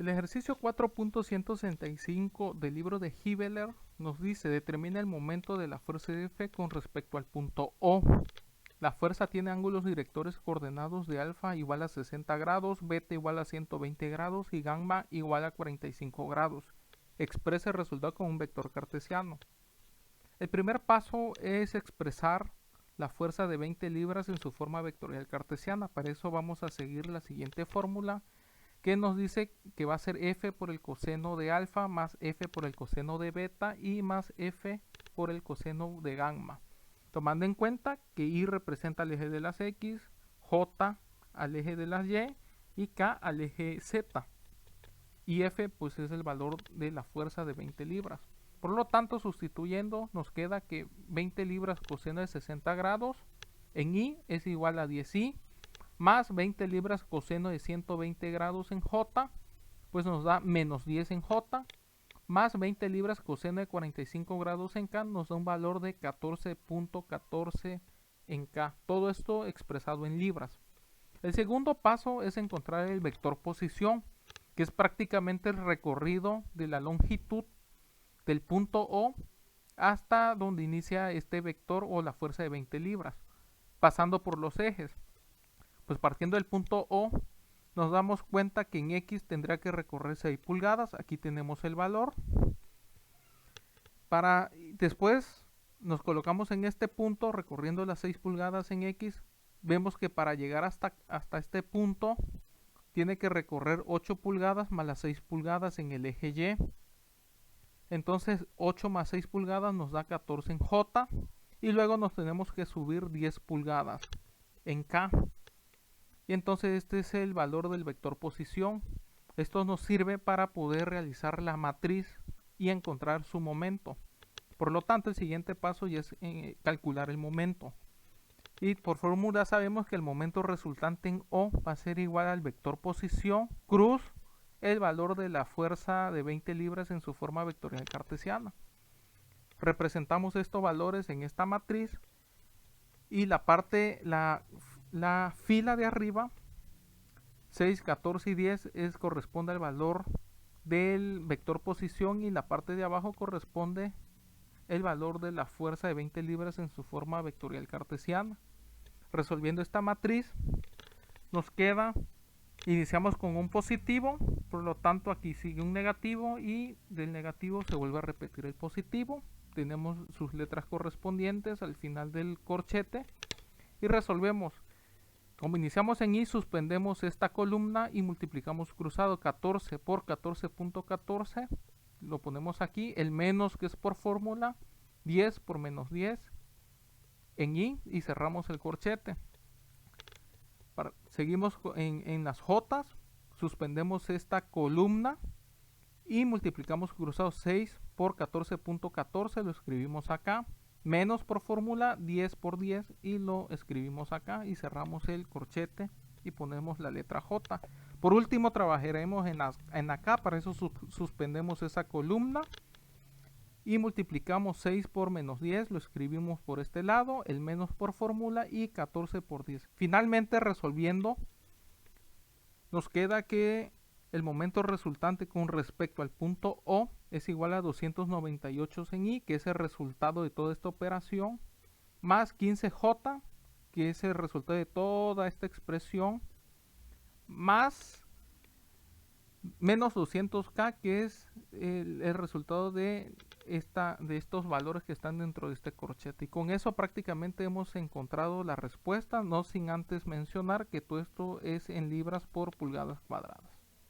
El ejercicio 4.165 del libro de Hibeler nos dice: determina el momento de la fuerza F con respecto al punto O. La fuerza tiene ángulos directores coordenados de alfa igual a 60 grados, beta igual a 120 grados y gamma igual a 45 grados. Expresa el resultado con un vector cartesiano. El primer paso es expresar la fuerza de 20 libras en su forma vectorial cartesiana. Para eso vamos a seguir la siguiente fórmula, que nos dice que va a ser f por el coseno de alfa más f por el coseno de beta y más f por el coseno de gamma, tomando en cuenta que y representa al eje de las x, j al eje de las y y k al eje z, y f pues es el valor de la fuerza de 20 libras. Por lo tanto, sustituyendo, nos queda que 20 libras coseno de 60 grados en i es igual a 10i, más 20 libras coseno de 120 grados en j, pues nos da menos 10 en j, más 20 libras coseno de 45 grados en k, nos da un valor de 14.14 en k. Todo esto expresado en libras. El segundo paso es encontrar el vector posición, que es prácticamente el recorrido de la longitud del punto O hasta donde inicia este vector o la fuerza de 20 libras, pasando por los ejes. Pues partiendo del punto O, nos damos cuenta que en X tendrá que recorrer 6 pulgadas. Aquí tenemos el valor. Después nos colocamos en este punto, recorriendo las 6 pulgadas en X. Vemos que para llegar hasta este punto tiene que recorrer 8 pulgadas más las 6 pulgadas en el eje Y. Entonces 8 más 6 pulgadas nos da 14 en J. Y luego nos tenemos que subir 10 pulgadas en K. Y entonces este es el valor del vector posición. Esto nos sirve para poder realizar la matriz y encontrar su momento. Por lo tanto, el siguiente paso ya es calcular el momento. Y por fórmula sabemos que el momento resultante en O va a ser igual al vector posición cruz el valor de la fuerza de 20 libras en su forma vectorial cartesiana. Representamos estos valores en esta matriz y la fila de arriba, 6, 14 y 10, corresponde al valor del vector posición, y la parte de abajo corresponde el valor de la fuerza de 20 libras en su forma vectorial cartesiana. Resolviendo esta matriz nos queda, iniciamos con un positivo, por lo tanto aquí sigue un negativo y del negativo se vuelve a repetir el positivo. Tenemos sus letras correspondientes al final del corchete y resolvemos. Como iniciamos en i, suspendemos esta columna y multiplicamos cruzado. 14 por 14.14 lo ponemos aquí, el menos que es por fórmula, 10 por menos 10 en i, y cerramos el corchete. Seguimos en las j, suspendemos esta columna y multiplicamos cruzado. 6 por 14.14 lo escribimos acá, menos por fórmula 10 por 10 y lo escribimos acá, y cerramos el corchete y ponemos la letra J. Por último trabajaremos en acá, para eso suspendemos esa columna y multiplicamos 6 por menos 10, lo escribimos por este lado, el menos por fórmula y 14 por 10. Finalmente, resolviendo, nos queda que el momento resultante con respecto al punto O es igual a 298 en i, que es el resultado de toda esta operación, más 15j, que es el resultado de toda esta expresión, más menos 200k, que es el resultado de estos valores que están dentro de este corchete. Y con eso prácticamente hemos encontrado la respuesta, no sin antes mencionar que todo esto es en libras por pulgadas cuadradas.